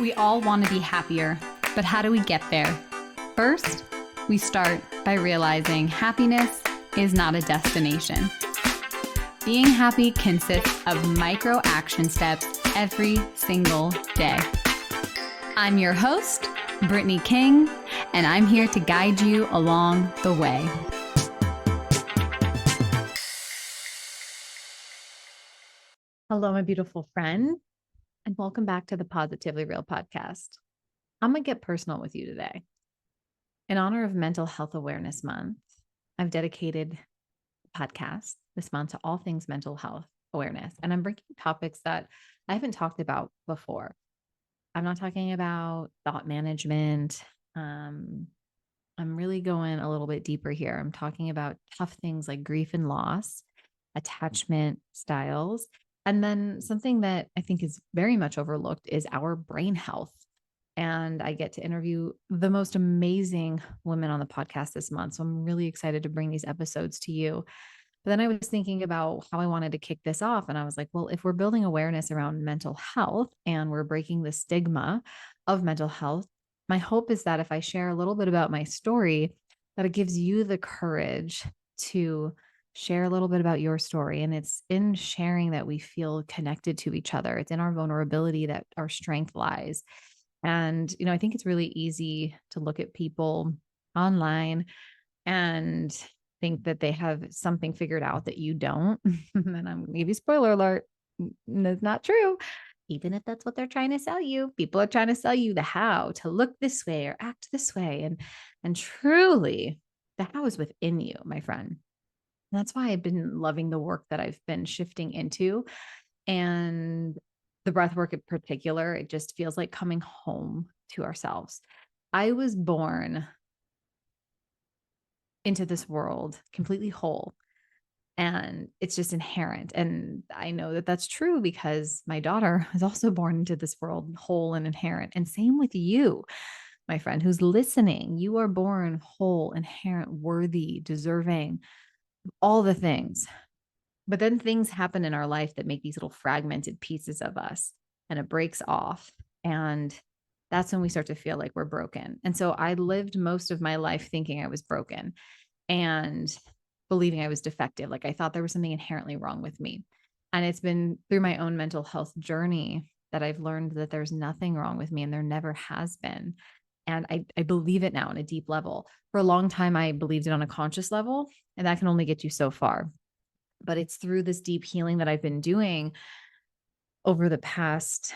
We all want to be happier, but how do we get there? First, we start by realizing happiness is not a destination. Being happy consists of micro action steps every single day. I'm your host, Brittany King, and I'm here to guide you along the way. Hello, my beautiful friend, and welcome back to the Positively Real podcast. I'm going to get personal with you today. In honor of Mental Health Awareness Month, I've dedicated the podcast this month to all things mental health awareness. And I'm bringing topics that I haven't talked about before. I'm not talking about thought management. I'm really going a little bit deeper here. I'm talking about tough things like grief and loss, attachment styles, and then something that I think is very much overlooked is our brain health. And I get to interview the most amazing women on the podcast this month. So I'm really excited to bring these episodes to you. But then I was thinking about how I wanted to kick this off. And I was like, well, if we're building awareness around mental health and we're breaking the stigma of mental health, my hope is that if I share a little bit about my story, that it gives you the courage to share a little bit about your story. And it's in sharing that we feel connected to each other. It's in our vulnerability that our strength lies. And, I think it's really easy to look at people online and think that they have something figured out that you don't. And I'm going to give you spoiler alert. That's not true. Even if that's what they're trying to sell you, people are trying to sell you the how to look this way or act this way. And truly, the how is within you, my friend. And that's why I've been loving the work that I've been shifting into. And the breath work in particular, it just feels like coming home to ourselves. I was born into this world completely whole, and it's just inherent. And I know that that's true because my daughter was also born into this world whole and inherent. And same with you, my friend who's listening. You are born whole, inherent, worthy, deserving, all the things. But then things happen in our life that make these little fragmented pieces of us, and it breaks off. And that's when we start to feel like we're broken. And so I lived most of my life thinking I was broken and believing I was defective. Like I thought there was something inherently wrong with me. And it's been through my own mental health journey that I've learned that there's nothing wrong with me, and there never has been. And I believe it now on a deep level. For a long time, I believed it on a conscious level, and that can only get you so far. But it's through this deep healing that I've been doing over the past,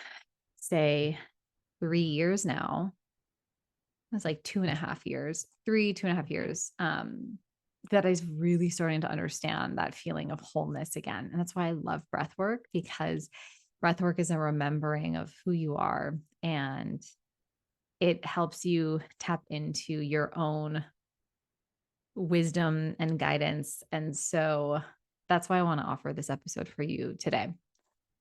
say, 3 years now. It's like 2.5 years, 2.5 years, that I was really starting to understand that feeling of wholeness again. And that's why I love breath work, because breath work is a remembering of who you are, and it helps you tap into your own wisdom and guidance. And so that's why I want to offer this episode for you today.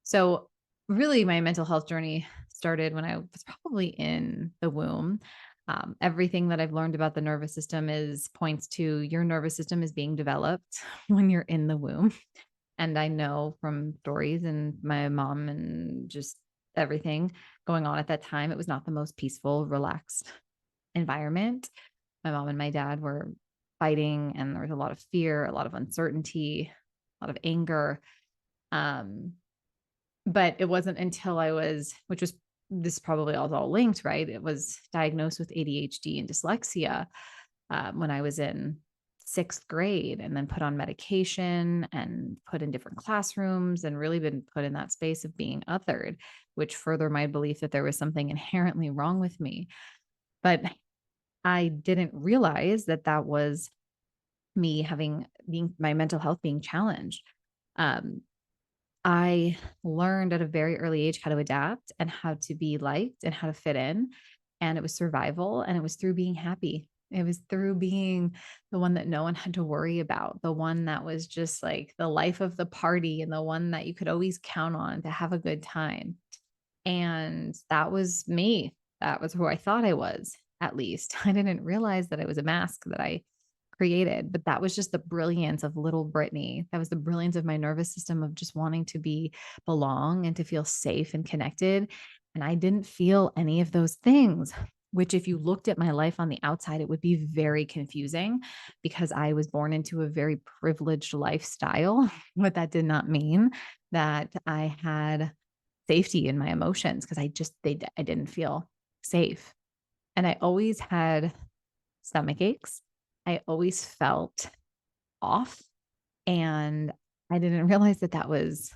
So really my mental health journey started when I was probably in the womb. Everything that I've learned about the nervous system points to your nervous system is being developed when you're in the womb. And I know from stories and my mom and just everything going on at that time, it was not the most peaceful, relaxed environment. My mom and my dad were fighting, and there was a lot of fear, a lot of uncertainty, a lot of anger. But it wasn't until this probably all linked, right? It was diagnosed with ADHD and dyslexia when I was in 6th grade, and then put on medication and put in different classrooms and really been put in that space of being othered, which further my belief that there was something inherently wrong with me. But I didn't realize that that was me being my mental health being challenged. I learned at a very early age how to adapt and how to be liked and how to fit in. And it was survival, and it was through being happy. It was through being the one that no one had to worry about, the one that was just like the life of the party, and the one that you could always count on to have a good time. And that was me. That was who I thought I was, at least. I didn't realize that it was a mask that I created, but that was just the brilliance of little Brittany. That was the brilliance of my nervous system of just wanting to belong and to feel safe and connected. And I didn't feel any of those things, which, if you looked at my life on the outside, it would be very confusing because I was born into a very privileged lifestyle. But that did not mean that I had safety in my emotions because I didn't feel safe. And I always had stomach aches. I always felt off. And I didn't realize that that was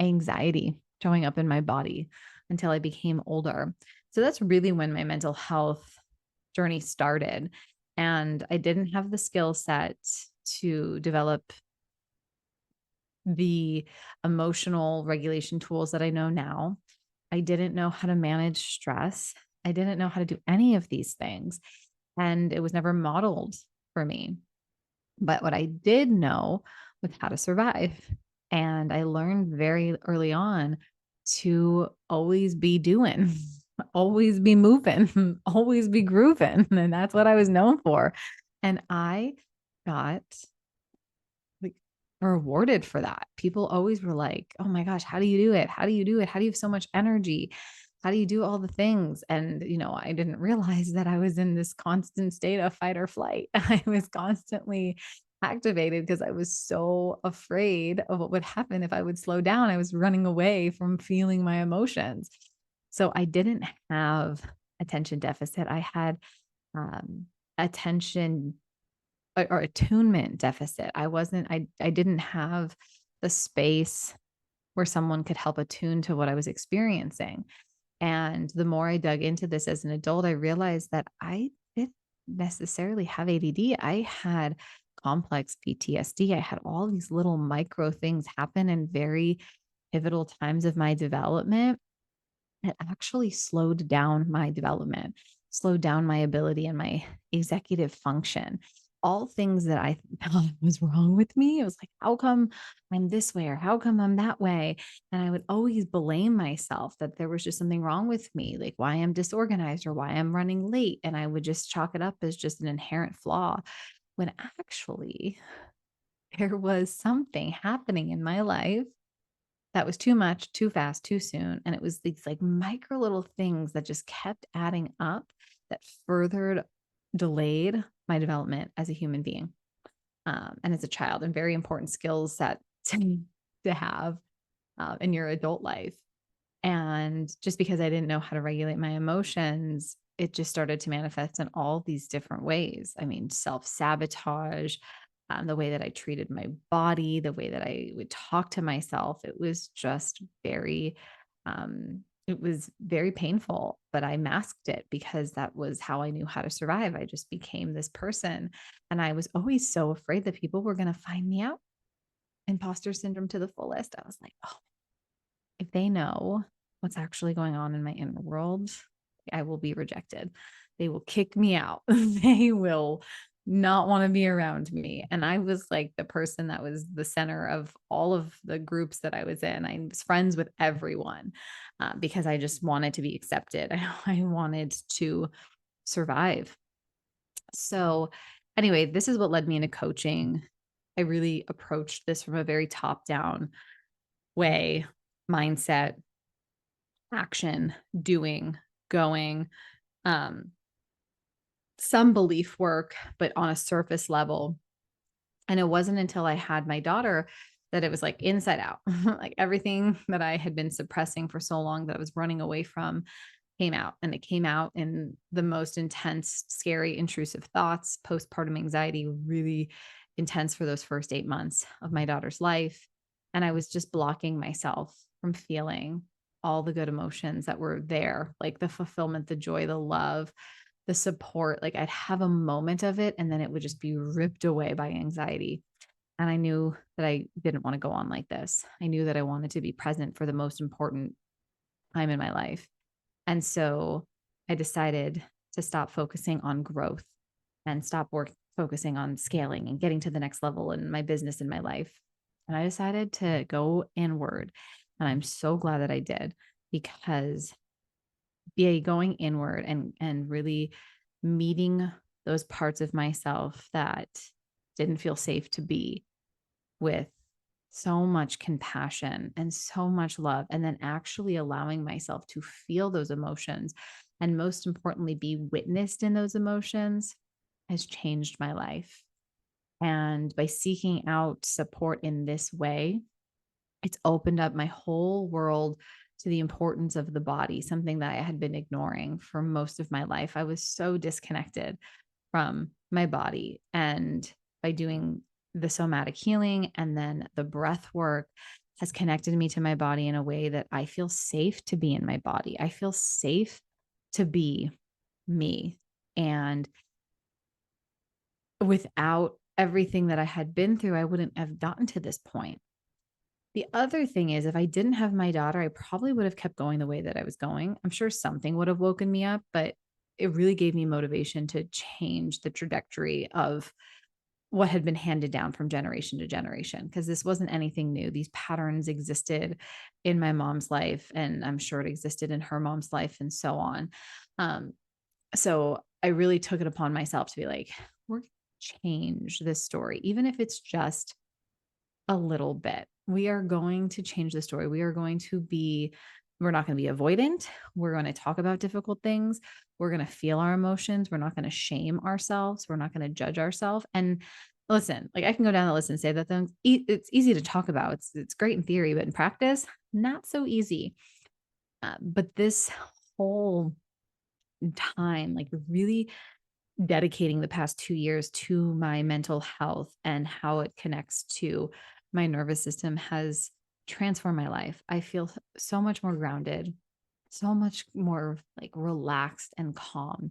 anxiety showing up in my body until I became older. So that's really when my mental health journey started. And I didn't have the skill set to develop the emotional regulation tools that I know now. I didn't know how to manage stress. I didn't know how to do any of these things. And it was never modeled for me. But what I did know was how to survive. And I learned very early on to always be doing, always be moving, always be grooving. And that's what I was known for. And I got like rewarded for that. People always were like, "Oh my gosh, how do you do it? How do you do it? How do you have so much energy? How do you do all the things?" And, I didn't realize that I was in this constant state of fight or flight. I was constantly activated because I was so afraid of what would happen if I would slow down. I was running away from feeling my emotions. So I didn't have attention deficit. I had attention or attunement deficit. I didn't have the space where someone could help attune to what I was experiencing. And the more I dug into this as an adult, I realized that I didn't necessarily have ADD. I had complex PTSD. I had all these little micro things happen in very pivotal times of my development. It actually slowed down my development, slowed down my ability and my executive function. All things that I thought was wrong with me. It was like, how come I'm this way or how come I'm that way? And I would always blame myself that there was just something wrong with me, like why I'm disorganized or why I'm running late. And I would just chalk it up as just an inherent flaw when actually there was something happening in my life that was too much, too fast, too soon. And it was these like micro little things that just kept adding up that furthered delayed my development as a human being and as a child, and very important skills that to have in your adult life. And just because I didn't know how to regulate my emotions, it just started to manifest in all these different ways. I mean, self sabotage, the way that I treated my body, the way that I would talk to myself. It was very painful, but I masked it because that was how I knew how to survive. I just became this person. And I was always so afraid that people were going to find me out. Imposter syndrome to the fullest. I was like, oh, if they know what's actually going on in my inner world, I will be rejected. They will kick me out. They will not want to be around me. And I was like the person that was the center of all of the groups that I was in. I was friends with everyone because I just wanted to be accepted. I wanted to survive. So, anyway, this is what led me into coaching. I really approached this from a very top down way, mindset, action, doing, going, um, some belief work, but on a surface level. And it wasn't until I had my daughter that it was like inside out, like everything that I had been suppressing for so long that I was running away from came out. And it came out in the most intense, scary, intrusive thoughts, postpartum anxiety, really intense for those first 8 months of my daughter's life. And I was just blocking myself from feeling all the good emotions that were there, like the fulfillment, the joy, the love, the support. Like I'd have a moment of it and then it would just be ripped away by anxiety. And I knew that I didn't want to go on like this. I knew that I wanted to be present for the most important time in my life. And so I decided to stop focusing on growth and focusing on scaling and getting to the next level in my business and my life. And I decided to go inward. And I'm so glad that I did, because going inward and really meeting those parts of myself that didn't feel safe to be with so much compassion and so much love, and then actually allowing myself to feel those emotions and, most importantly, be witnessed in those emotions has changed my life. And by seeking out support in this way, it's opened up my whole world to the importance of the body, something that I had been ignoring for most of my life. I was so disconnected from my body. And by doing the somatic healing and then the breath work has connected me to my body in a way that I feel safe to be in my body. I feel safe to be me. And without everything that I had been through, I wouldn't have gotten to this point. The other thing is, if I didn't have my daughter, I probably would have kept going the way that I was going. I'm sure something would have woken me up, but it really gave me motivation to change the trajectory of what had been handed down from generation to generation, because this wasn't anything new. These patterns existed in my mom's life, and I'm sure it existed in her mom's life, and so on. Um, so I really took it upon myself to be like, we're going to change this story, even if it's just a little bit. We are going to change the story. We're not going to be avoidant. We're going to talk about difficult things. We're going to feel our emotions. We're not going to shame ourselves. We're not going to judge ourselves. And listen, like I can go down the list and say that things, it's easy to talk about. It's great in theory, but in practice, not so easy. But this whole time, like really dedicating the past 2 years to my mental health and how it connects to my nervous system has transformed my life. I feel so much more grounded, so much more like relaxed and calm.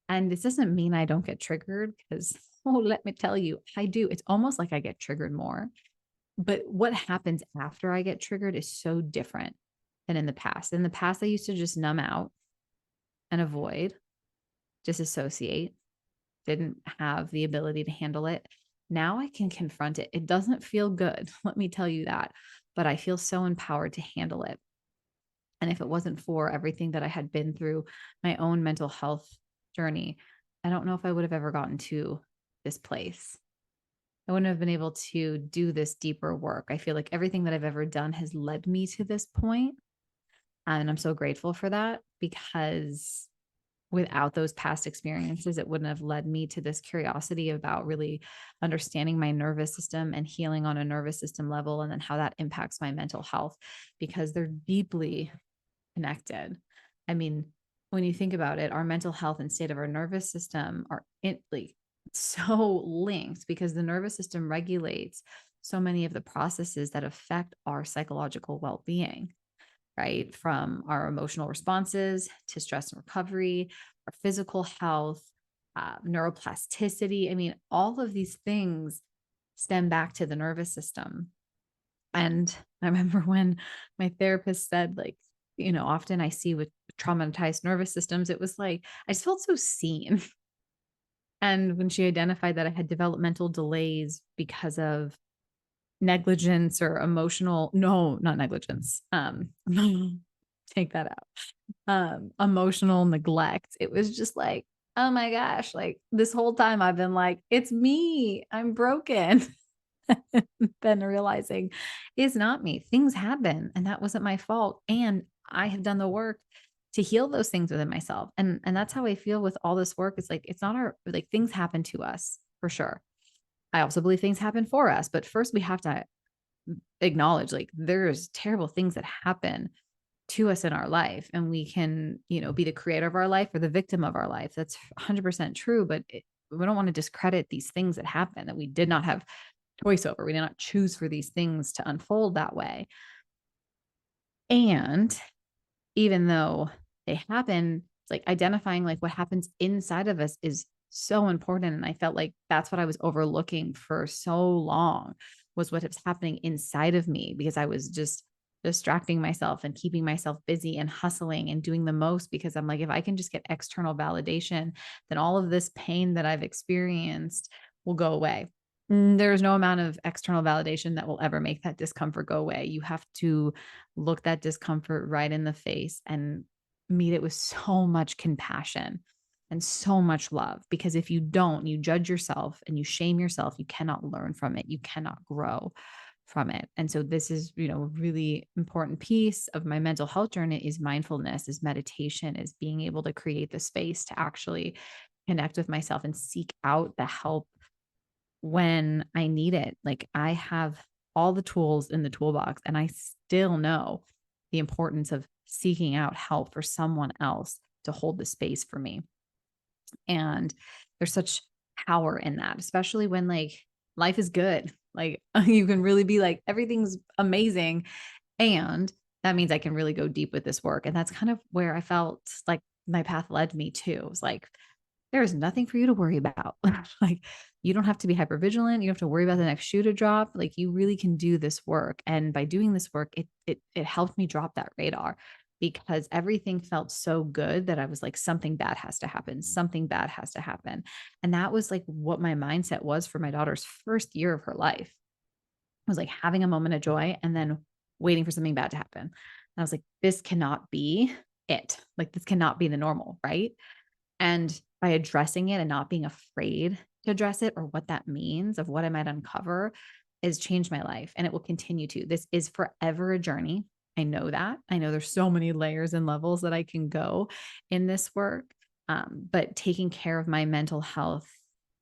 And this doesn't mean I don't get triggered because, oh, let me tell you, I do. It's almost like I get triggered more. But what happens after I get triggered is so different than in the past. In the past, I used to just numb out and avoid, disassociate, didn't have the ability to handle it. Now I can confront it. It doesn't feel good, let me tell you that, but I feel so empowered to handle it. And if it wasn't for everything that I had been through, my own mental health journey, I don't know if I would have ever gotten to this place. I wouldn't have been able to do this deeper work. I feel like everything that I've ever done has led me to this point, and I'm so grateful for that, because without those past experiences, it wouldn't have led me to this curiosity about really understanding my nervous system and healing on a nervous system level, and then how that impacts my mental health, because they're deeply connected. I mean, when you think about it, our mental health and state of our nervous system are like so linked, because the nervous system regulates so many of the processes that affect our psychological well-being, right? From our emotional responses to stress and recovery, our physical health, neuroplasticity. I mean, all of these things stem back to the nervous system. And I remember when my therapist said, like, often I see with traumatized nervous systems, it was like, I just felt so seen. And when she identified that I had developmental delays because of negligence or emotional, no, not negligence. Take that out. Emotional neglect. It was just like, oh my gosh, like this whole time I've been like, it's me, I'm broken. Then realizing it's not me. Things happen and that wasn't my fault. And I have done the work to heal those things within myself. And that's how I feel with all this work. It's like, it's not our, like, things happen to us for sure. I also believe things happen for us, but first we have to acknowledge, like, there's terrible things that happen to us in our life, and we can, be the creator of our life or the victim of our life. That's 100% true, but we don't want to discredit these things that happen that we did not have choice over. We did not choose for these things to unfold that way. And even though they happen, it's like identifying like what happens inside of us is so important. And I felt like that's what I was overlooking for so long, was what was happening inside of me, because I was just distracting myself and keeping myself busy and hustling and doing the most, because I'm like, if I can just get external validation, then all of this pain that I've experienced will go away. There's no amount of external validation that will ever make that discomfort go away. You have to look that discomfort right in the face and meet it with so much compassion and so much love. Because if you don't, you judge yourself and you shame yourself, you cannot learn from it. You cannot grow from it. And so this is, a really important piece of my mental health journey is mindfulness, is meditation, is being able to create the space to actually connect with myself and seek out the help when I need it. Like I have all the tools in the toolbox and I still know the importance of seeking out help for someone else to hold the space for me. And there's such power in that, especially when like life is good. Like you can really be like, everything's amazing. And that means I can really go deep with this work. And that's kind of where I felt like my path led me to. It was like, there is nothing for you to worry about. Like you don't have to be hyper vigilant. You don't have to worry about the next shoe to drop. Like you really can do this work. And by doing this work, it helped me drop that radar because everything felt so good that I was like, something bad has to happen. Something bad has to happen. And that was like what my mindset was for my daughter's first year of her life. It was like having a moment of joy and then waiting for something bad to happen. And I was like, this cannot be it. Like this cannot be the normal, right? And by addressing it and not being afraid to address it or what that means of what I might uncover has changed my life and it will continue to. This is forever a journey. I know that. I know there's so many layers and levels that I can go in this work. But taking care of my mental health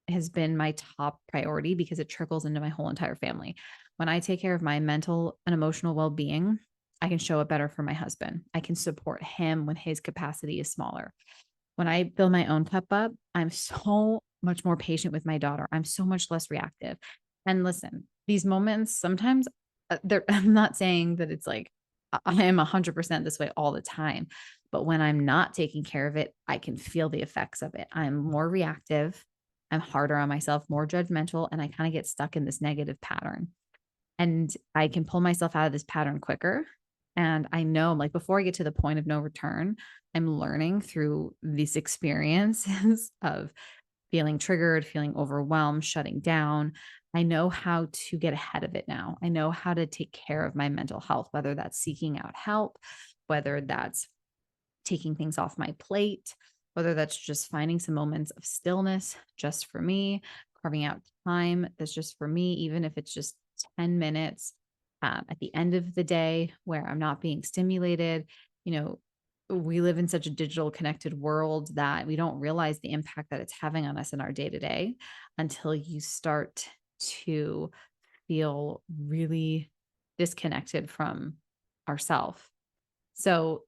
has been my top priority because it trickles into my whole entire family. When I take care of my mental and emotional well-being, I can show up better for my husband. I can support him when his capacity is smaller. When I fill my own cup up, I'm so much more patient with my daughter. I'm so much less reactive. And listen, these moments sometimes I'm not saying that it's like I am 100% this way all the time, but when I'm not taking care of it, I can feel the effects of it. I'm more reactive. I'm harder on myself, more judgmental, and I kind of get stuck in this negative pattern. And I can pull myself out of this pattern quicker. And I know, like, before I get to the point of no return, I'm learning through these experiences of feeling triggered, feeling overwhelmed, shutting down. I know how to get ahead of it now. I know how to take care of my mental health, whether that's seeking out help, whether that's taking things off my plate, whether that's just finding some moments of stillness just for me, carving out time that's just for me, even if it's just 10 minutes at the end of the day where I'm not being stimulated. You know, we live in such a digital connected world that we don't realize the impact that it's having on us in our day to day until you start to feel really disconnected from ourself. So,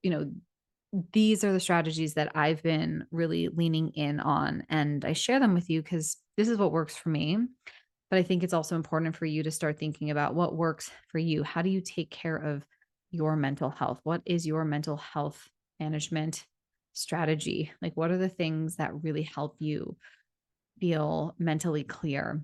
these are the strategies that I've been really leaning in on. And I share them with you because this is what works for me. But I think it's also important for you to start thinking about what works for you. How do you take care of your mental health? What is your mental health management strategy? Like, what are the things that really help you feel mentally clear?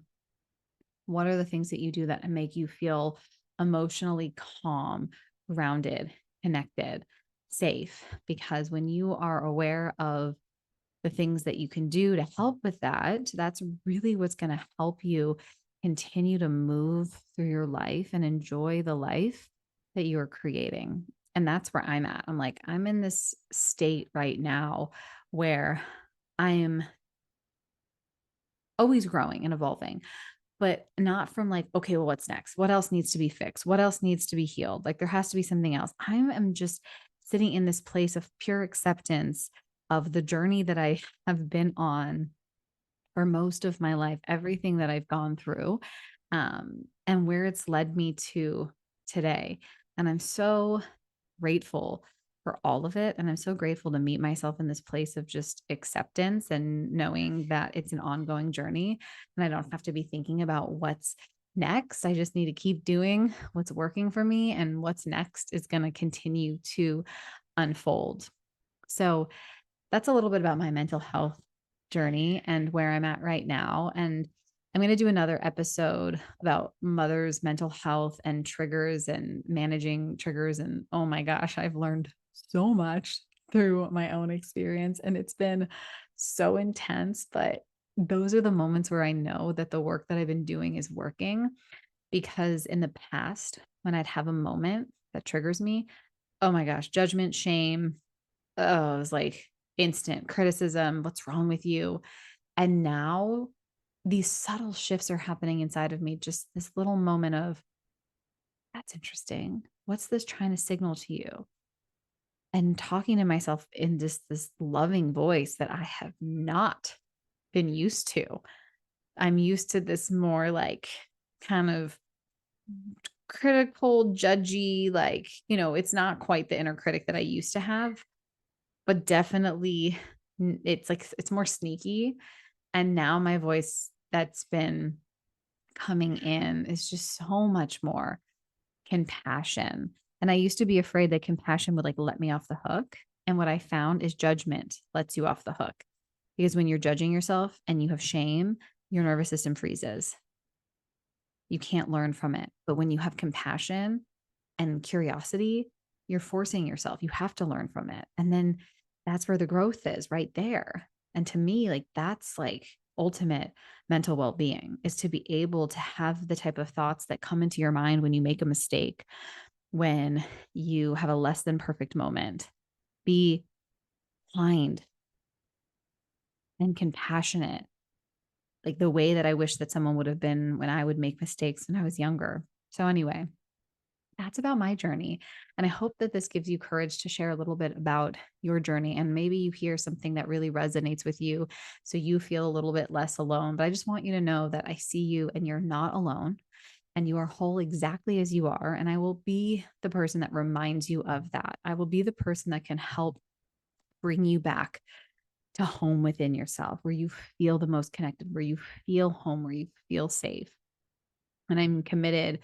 What are the things that you do that make you feel emotionally calm, grounded, connected, safe? Because when you are aware of the things that you can do to help with that, that's really what's going to help you continue to move through your life and enjoy the life that you're creating. And that's where I'm at. I'm like, I'm in this state right now where I am always growing and evolving, but not from like, okay, well, what's next? What else needs to be fixed? What else needs to be healed? Like there has to be something else. I am just sitting in this place of pure acceptance of the journey that I have been on for most of my life, everything that I've gone through, and where it's led me to today. And I'm so grateful for all of it. And I'm so grateful to meet myself in this place of just acceptance and knowing that it's an ongoing journey and I don't have to be thinking about what's next. I just need to keep doing what's working for me, and what's next is going to continue to unfold. So that's a little bit about my mental health journey and where I'm at right now. And I'm going to do another episode about mother's mental health and triggers and managing triggers. And oh my gosh, I've learned so much through my own experience and it's been so intense. But those are the moments where I know that the work that I've been doing is working, because in the past, when I'd have a moment that triggers me, oh my gosh, judgment, shame, oh, it was like instant criticism. What's wrong with you? And now these subtle shifts are happening inside of me. Just this little moment of, that's interesting. What's this trying to signal to you? And talking to myself in just this loving voice that I have not been used to. I'm used to this more like kind of critical, judgy, like, it's not quite the inner critic that I used to have, but definitely it's like it's more sneaky. And now my voice that's been coming in is just so much more compassion. And I used to be afraid that compassion would like let me off the hook. And what I found is judgment lets you off the hook. Because when you're judging yourself and you have shame, your nervous system freezes. You can't learn from it. But when you have compassion and curiosity, you're forcing yourself. You have to learn from it. And then that's where the growth is right there. And to me, like that's like ultimate mental well-being is to be able to have the type of thoughts that come into your mind when you make a mistake, when you have a less than perfect moment. Be kind and compassionate, like the way that I wish that someone would have been when I would make mistakes when I was younger. So anyway, that's about my journey. And I hope that this gives you courage to share a little bit about your journey. And maybe you hear something that really resonates with you. So you feel a little bit less alone. But I just want you to know that I see you and you're not alone and you are whole exactly as you are. And I will be the person that reminds you of that. I will be the person that can help bring you back to home within yourself, where you feel the most connected, where you feel home, where you feel safe. And I'm committed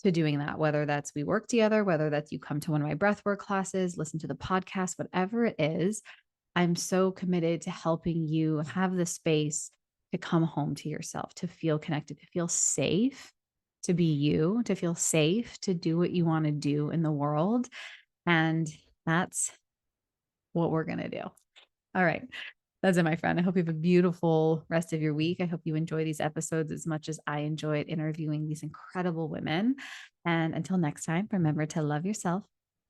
to doing that, whether that's we work together, whether that's you come to one of my breathwork classes, listen to the podcast, whatever it is. I'm so committed to helping you have the space to come home to yourself, to feel connected, to feel safe, to be you, to feel safe, to do what you want to do in the world. And that's what we're going to do. All right. That's it, my friend. I hope you have a beautiful rest of your week. I hope you enjoy these episodes as much as I enjoyed interviewing these incredible women. And until next time, remember to love yourself,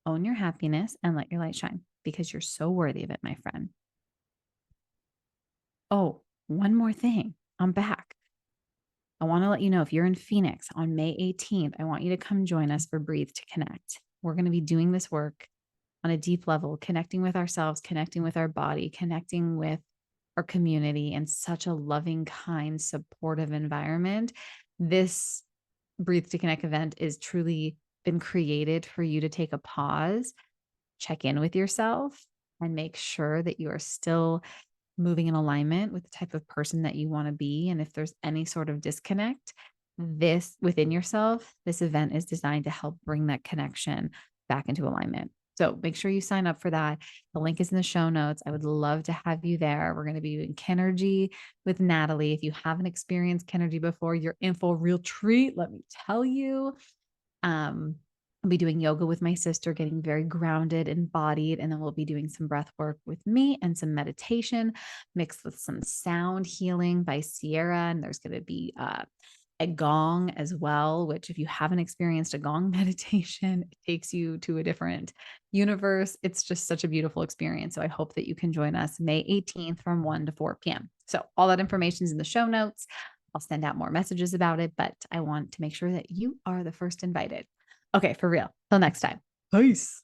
own your happiness, and let your light shine because you're so worthy of it, my friend. Oh, one more thing. I'm back. I want to let you know if you're in Phoenix on May 18th, I want you to come join us for Breathe to Connect. We're going to be doing this work on a deep level, connecting with ourselves, connecting with our body, connecting with our community in such a loving, kind, supportive environment. This Breathe to Connect event is truly been created for you to take a pause, check in with yourself, and make sure that you are still moving in alignment with the type of person that you want to be. And if there's any sort of disconnect, this within yourself, this event is designed to help bring that connection back into alignment. So make sure you sign up for that. The link is in the show notes. I would love to have you there. We're going to be doing Kenergy with Natalie. If you haven't experienced Kenergy before, you're in for a real treat. Let me tell you. I'll be doing yoga with my sister, getting very grounded and embodied. And then we'll be doing some breath work with me and some meditation mixed with some sound healing by Sierra. And there's going to be a gong as well, which if you haven't experienced a gong meditation, it takes you to a different universe. It's just such a beautiful experience. So I hope that you can join us May 18th from 1 to 4 p.m. So all that information is in the show notes. I'll send out more messages about it, but I want to make sure that you are the first invited. Okay, for real. Till next time. Peace.